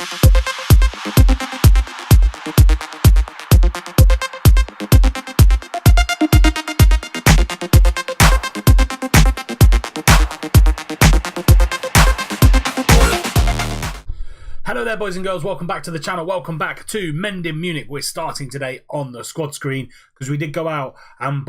Hello there, boys and girls. Welcome back to the channel. Welcome back to Mending Munich. We're starting today on the squad screen because we did go out and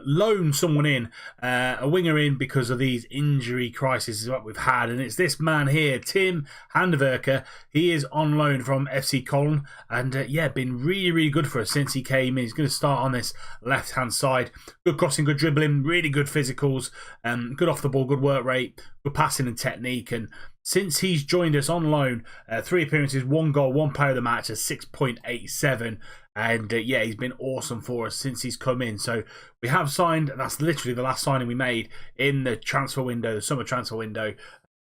loan someone in, a winger in, because of these injury crises that we've had. And it's this man here, Tim Handewerker. He is on loan from FC Köln and been really good for us since he came in. He's going to start on this left-hand side. Good crossing, good dribbling, really good physicals, good off the ball, good work rate, good passing and technique. And since he's joined us on loan, 3 appearances, 1 goal, 1 player of the match, a 6.87. And he's been awesome for us since he's come in. So we have signed, that's literally the last signing we made in the transfer window, the summer transfer window.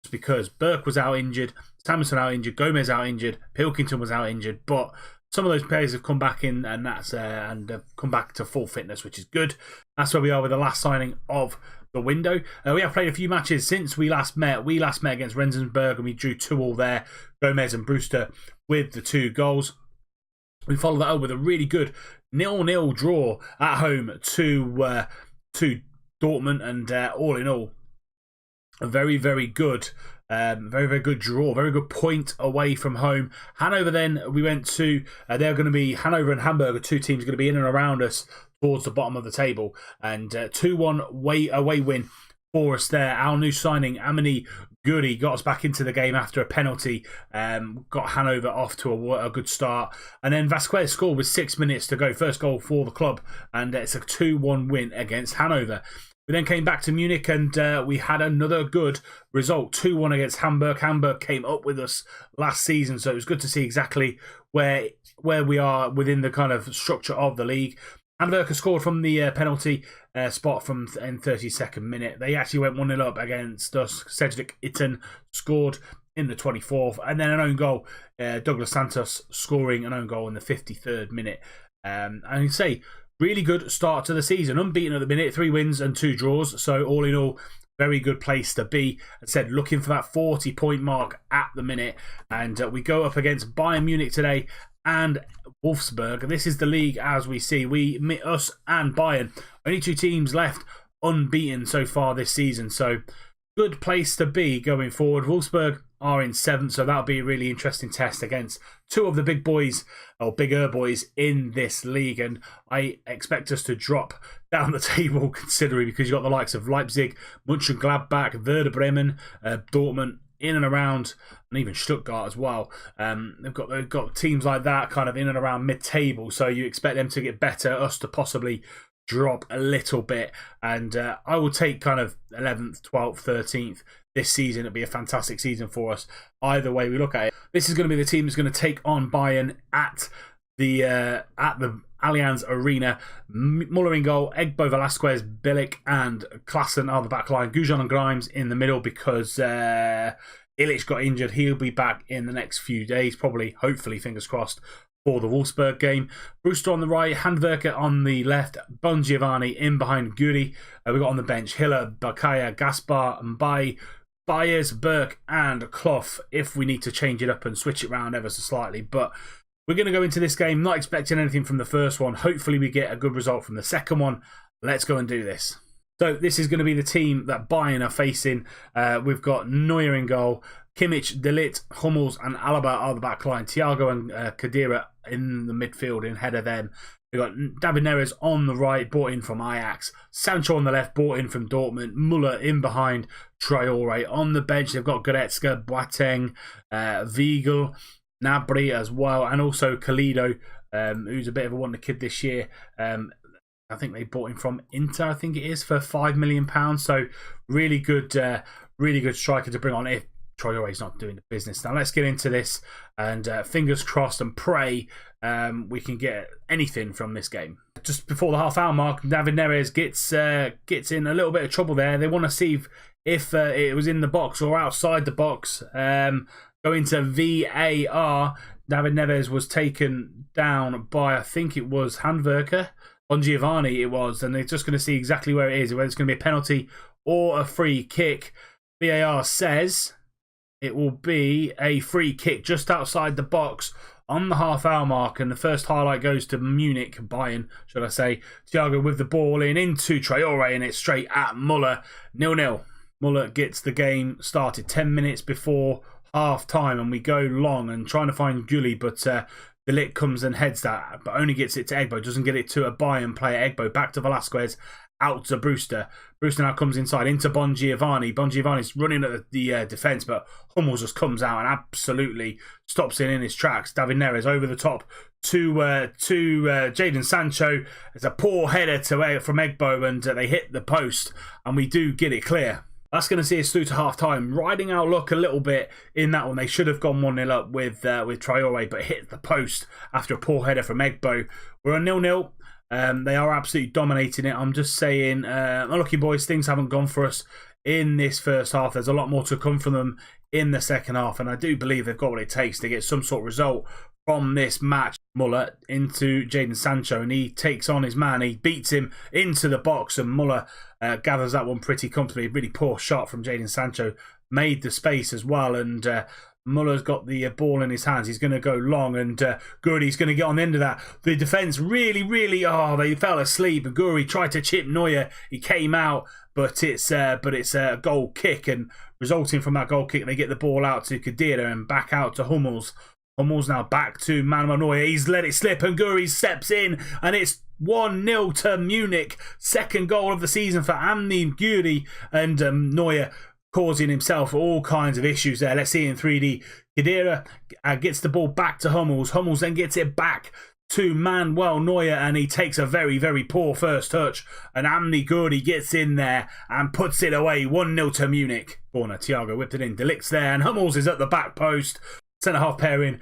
It's because Burke was out injured, Samuelson out injured, Gomez out injured, Pilkington was out injured. But some of those players have come back in, and have come back to full fitness, which is good. That's where we are with the last signing of the window. We have played a few matches since we last met. We last met against Rendsburg and we drew 2-2 there. Gomez and Brewster with the 2 goals. We followed that up with a really good 0-0 draw at home to Dortmund, and all in all, a very good. Very good draw, very good point away from home. Hanover, then we went to, they're going to be, Hanover and Hamburg are 2 teams going to be in and around us towards the bottom of the table. And 2-1 away win for us there. Our new signing, Amini Guri, got us back into the game after a penalty. Got Hanover off to a good start. And then Vasquez scored with 6 minutes to go. First goal for the club. And it's a 2-1 win against Hanover. We then came back to Munich and we had another good result, 2-1 against Hamburg. Hamburg came up with us last season, so it was good to see exactly where we are within the kind of structure of the league. Handewerker scored from the penalty spot from in 32nd minute. They actually went 1-0 up against us. Cedric Itten scored in the 24th, and then an own goal. Douglas Santos scoring an own goal in the 53rd minute. And you say, really good start to the season. Unbeaten at the minute, 3 wins and 2 draws. So all in all, very good place to be. As I said, looking for that 40-point mark at the minute. And we go up against Bayern Munich today and Wolfsburg. This is the league as we see. Us and Bayern, only 2 teams left unbeaten so far this season. So good place to be going forward. Wolfsburg are in 7th, so that'll be a really interesting test against 2 of the big boys, or bigger boys, in this league. And I expect us to drop down the table considerably, because you've got the likes of Leipzig, Mönchengladbach, Werder Bremen, Dortmund in and around, and even Stuttgart as well. They've got teams like that kind of in and around mid-table, so you expect them to get better, us to possibly drop a little bit. And I will take kind of 11th, 12th, 13th this season. It'll be a fantastic season for us either way we look at it. This is going to be the team that's going to take on Bayern at the Allianz Arena. Muller in goal, Egbo, Velasquez, Bilic and Klaassen are the back line. Gujon and Grimes in the middle, because Illich got injured. He'll be back in the next few days, probably, hopefully, fingers crossed, for the Wolfsburg game. Brewster on the right, Handwerker on the left, Bon Giovanni in behind Guri. We've got on the bench Hiller, Bakaya, Gaspar, Mbai, Byers, Burke and Clough, if we need to change it up and switch it around ever so slightly. But we're going to go into this game not expecting anything from the first one. Hopefully we get a good result from the second one. Let's go and do this. So this is going to be the team that Bayern are facing. We've got Neuer in goal, Kimmich, De Ligt, Hummels and Alaba are the back line. Thiago and Khedira in the midfield in header them. We've got David Neres on the right, brought in from Ajax. Sancho on the left, brought in from Dortmund. Muller in behind Traore. On the bench, they've got Goretzka, Boateng, Weigl, Gnabry as well, and also Calido, who's a bit of a wonder kid this year. I think they bought him from Inter, I think it is, for £5 million. So really good striker to bring on if Traore's not doing the business. Now let's get into this, and fingers crossed and pray we can get anything from this game. Just before the half-hour mark, David Neres gets in a little bit of trouble there. They want to see if it was in the box or outside the box. Going to VAR, David Neres was taken down by, I think it was Handwerker, Bon Giovanni it was, and they're just going to see exactly where it is, whether it's going to be a penalty or a free kick. VAR says it will be a free kick just outside the box on the half-hour mark, and the first highlight goes to Munich, Bayern, should I say. Thiago with the ball into Traore, and it's straight at Muller. 0-0. Muller gets the game started 10 minutes before half-time, and we go long and trying to find Gully, but De Ligt comes and heads that, but only gets it to Egbo, doesn't get it to a Bayern player. Egbo back to Velasquez, out to Brewster. Brewster now comes inside into Bon Giovanni. Bon Giovanni's running at the defence, but Hummels just comes out and absolutely stops it in his tracks. David Neres over the top to Jadon Sancho. It's a poor header from Egbo, and they hit the post, and we do get it clear. That's going to see us through to half-time. Riding our luck a little bit in that one. They should have gone 1-0 up with Traore, but hit the post after a poor header from Egbo. We're on 0-0. They are absolutely dominating it. I'm just saying, unlucky boys, things haven't gone for us in this first half. There's a lot more to come from them in the second half, and I do believe they've got what it takes to get some sort of result from this match. Muller into Jadon Sancho, and he takes on his man. He beats him into the box, and Muller gathers that one pretty comfortably. Really poor shot from Jadon Sancho. Made the space as well, and Muller's got the ball in his hands. He's going to go long, and Guri's going to get on the end of that. The defence really, they fell asleep. Guri tried to chip Neuer. He came out, but it's a goal kick, and resulting from that goal kick, they get the ball out to Khedira and back out to Hummels. Hummels now back to Manuel Neuer. He's let it slip, and Guri steps in, and it's 1-0 to Munich. Second goal of the season for Amni Guri, and Neuer causing himself all kinds of issues there. Let's see it in 3D. Khedira gets the ball back to Hummels. Hummels then gets it back to Manuel Neuer, and he takes a very, very poor first touch. And Amni Guri gets in there and puts it away. 1-0 to Munich. Corner, Thiago whipped it in. De Ligt's there, and Hummels is at the back post. Centre-half pairing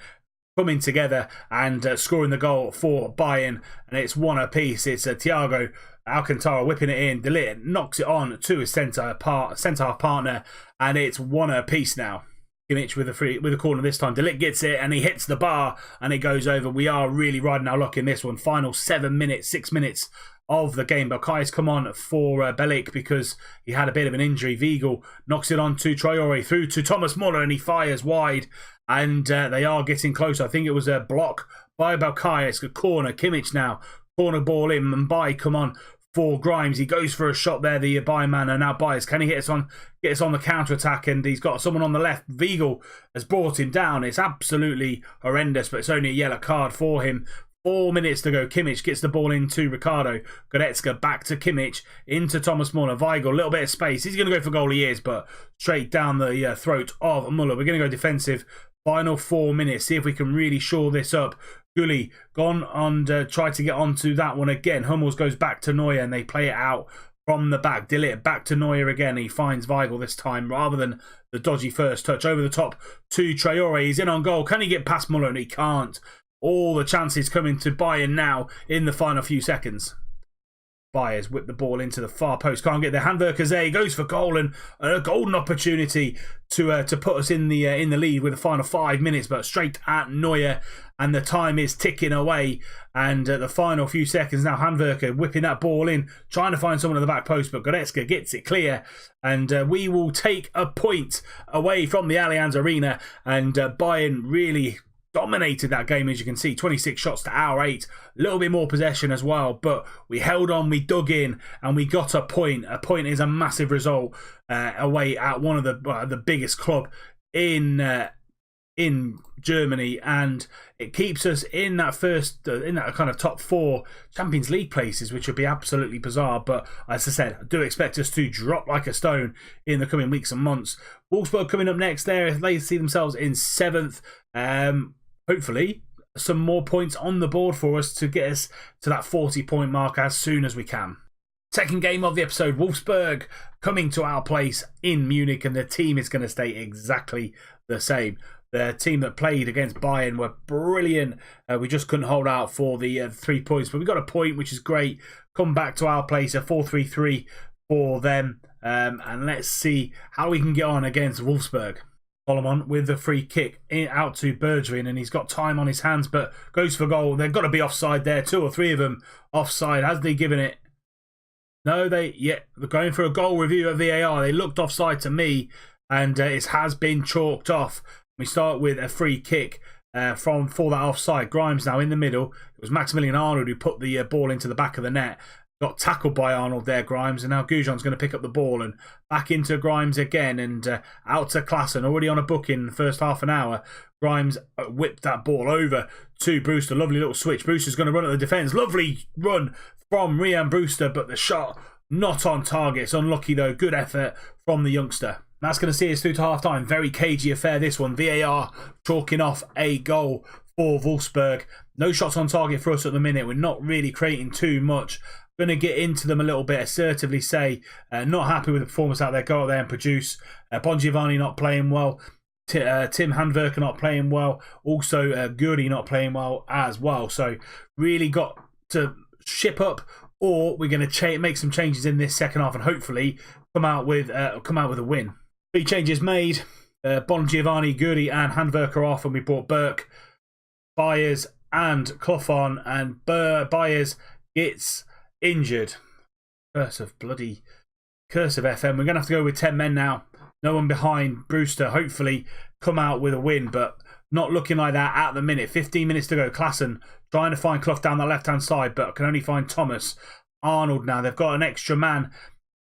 coming together and scoring the goal for Bayern, and it's one apiece. It's Thiago Alcantara whipping it in. De Ligt knocks it on to his centre-half partner, and it's one apiece now. Kimmich with a corner this time. De Ligt gets it, and he hits the bar, and it goes over. We are really riding our luck in this one. Final 6 minutes of the game. Bakay's come on for Bellic because he had a bit of an injury. Weigl knocks it on to Traore, through to Thomas Muller, and he fires wide. And they are getting closer. I think it was a block by Bakay. It's a corner. Kimmich now. Corner ball in. Mbaye come on for Grimes. He goes for a shot there. The Bayern man are now biased. Can he get us on the counter-attack? And he's got someone on the left. Weigl has brought him down. It's absolutely horrendous, but it's only a yellow card for him. 4 minutes to go. Kimmich gets the ball into Ricardo. Goretzka back to Kimmich. Into Thomas Muller. Weigl, a little bit of space. He's going to go for goal. He is, but straight down the throat of Muller. We're going to go defensive. Final 4 minutes. See if we can really shore this up. Gully gone and tried to get onto that one again. Hummels goes back to Neuer, and they play it out from the back. De Ligt back to Neuer again. He finds Weigl this time rather than the dodgy first touch. Over the top to Traore. He's in on goal. Can he get past Muller? And he can't. All the chances coming to Bayern now in the final few seconds. Bayers whip the ball into the far post. Can't get there. Handwerker's there. He goes for goal, and a golden opportunity to put us in the lead with the final 5 minutes, but straight at Neuer, and the time is ticking away. And the final few seconds now, Handwerker whipping that ball in, trying to find someone at the back post, but Goretzka gets it clear, and we will take a point away from the Allianz Arena. And Bayern really dominated that game, as you can see. 26 shots to our 8. A little bit more possession as well, but we held on, we dug in, and we got a point. A point is a massive result away at one of the biggest club in Germany, and it keeps us in that kind of top 4 Champions League places, which would be absolutely bizarre. But as I said, I do expect us to drop like a stone in the coming weeks and months. Wolfsburg coming up next there. They see themselves in 7th. Hopefully some more points on the board for us to get us to that 40-point mark as soon as we can. Second game of the episode, Wolfsburg coming to our place in Munich, and the team is going to stay exactly the same. The team that played against Bayern were brilliant. We just couldn't hold out for the 3 points, but we got a point, which is great. Come back to our place, a 4-3-3 for them, and let's see how we can get on against Wolfsburg. Solomon with the free kick out to Bergwijn, and he's got time on his hands, but goes for goal. They've got to be offside there. 2 or 3 of them offside. Has they given it? No, they're going for a goal review of VAR. They looked offside to me. and it has been chalked off. We start with a free kick for that offside. Grimes now in the middle. It was Maximilian Arnold who put the ball into the back of the net. Got tackled by Arnold there, Grimes, and now Goujon's going to pick up the ball and back into Grimes again and out to Klaassen, already on a booking in the first half an hour. Grimes whipped that ball over to Brewster. Lovely little switch. Brewster's going to run at the defence. Lovely run from Ryan Brewster, but the shot not on target. It's unlucky though. Good effort from the youngster. That's going to see us through to half-time. Very cagey affair this one. VAR chalking off a goal for Wolfsburg. No shots on target for us at the minute. We're not really creating too much. Going to get into them a little bit, assertively say, not happy with the performance out there. Go out there and produce. Bongiovanni not playing well. Tim Handwerker not playing well. Also, Guri not playing well as well. So, really got to ship up, or we're going to make some changes in this second half and hopefully come out with a win. 3 changes made. Bongiovanni, Guri, and Handwerker off, and we brought Burke, Byers, and Clough on, and Byers gets injured. Curse of FM. We're going to have to go with 10 men now. No one behind Brewster. Hopefully come out with a win, but not looking like that at the minute. 15 minutes to go. Klaassen trying to find Clough down the left-hand side, but can only find Thomas. Arnold now. They've got an extra man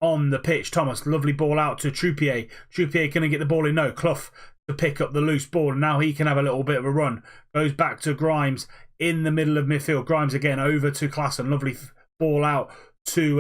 on the pitch. Thomas, lovely ball out to Truppier. Truppier can get the ball in. No, Clough to pick up the loose ball. And now he can have a little bit of a run. Goes back to Grimes in the middle of midfield. Grimes again over to Klaassen. Lovely ball out to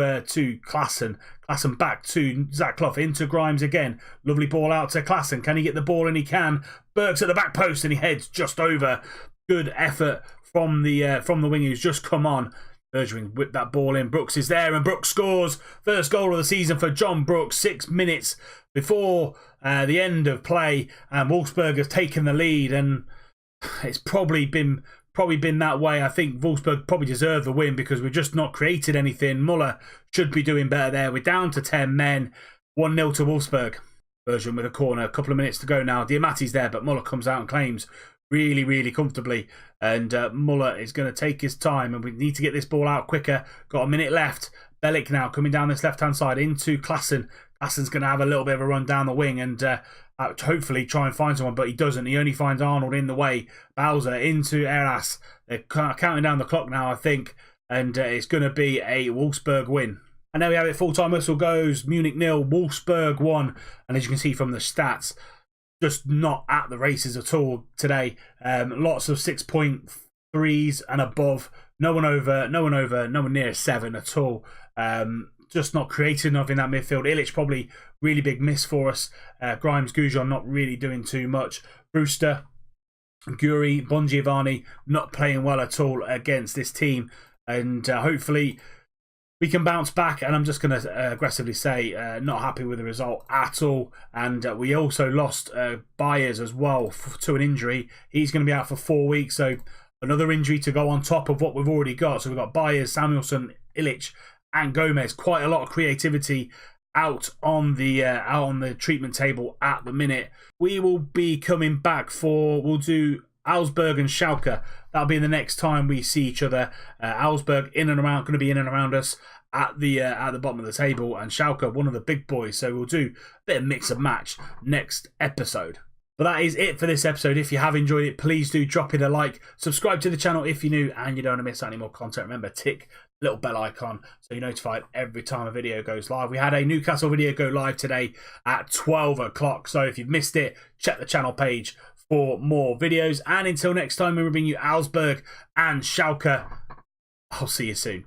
Klaassen. Klaassen back to Zach Clough into Grimes again. Lovely ball out to Klaassen. Can he get the ball? And he can. Burke's at the back post and he heads just over. Good effort from the wing who's just come on. Bergwijn whipped that ball in. Brooks is there and Brooks scores. First goal of the season for John Brooks. 6 minutes before the end of play, and Wolfsburg have taken the lead, and it's probably been that way. I think Wolfsburg probably deserve the win because we've just not created anything. Muller should be doing better there. We're down to 10 men. 1-0 to Wolfsburg. Bergwijn with a corner. A couple of minutes to go now. Diamati's there, but Muller comes out and claims really, really comfortably. And Muller is going to take his time, and we need to get this ball out quicker. Got a minute left. Bellick now coming down this left-hand side into Klaassen. Klaassen's going to have a little bit of a run down the wing and hopefully try and find someone, but he doesn't. He only finds Arnold in the way. Bowser into Eras. They're counting down the clock now, I think, and it's going to be a Wolfsburg win. And there we have it. Full-time whistle goes. Munich 0, Wolfsburg 1. And as you can see from the stats, just not at the races at all today. Lots of 6.3s and above. No one near a 7 at all. Just not creative enough in that midfield. Illich probably really big miss for us. Grimes, Goujon not really doing too much. Brewster, Guri, Bongiovanni not playing well at all against this team. And hopefully we can bounce back. And I'm just going to aggressively say not happy with the result at all. And we also lost Byers as well to an injury. He's going to be out for 4 weeks. So another injury to go on top of what we've already got. So we've got Byers, Samuelson, Illich, and Gomez. Quite a lot of creativity out on the treatment table at the minute. We will be coming back we'll do Augsburg and Schalke. That'll be the next time we see each other. Augsburg going to be in and around us at the bottom of the table, and Schalke one of the big boys. So we'll do a bit of mix and match next episode. But that is it for this episode. If you have enjoyed it, please do drop it a like. Subscribe to the channel if you're new and you don't want to miss out any more content. Remember, tick the little bell icon so you're notified every time a video goes live. We had a Newcastle video go live today at 12 o'clock. So if you've missed it, check the channel page for more videos. And until next time, we will bring you Augsburg and Schalke. I'll see you soon.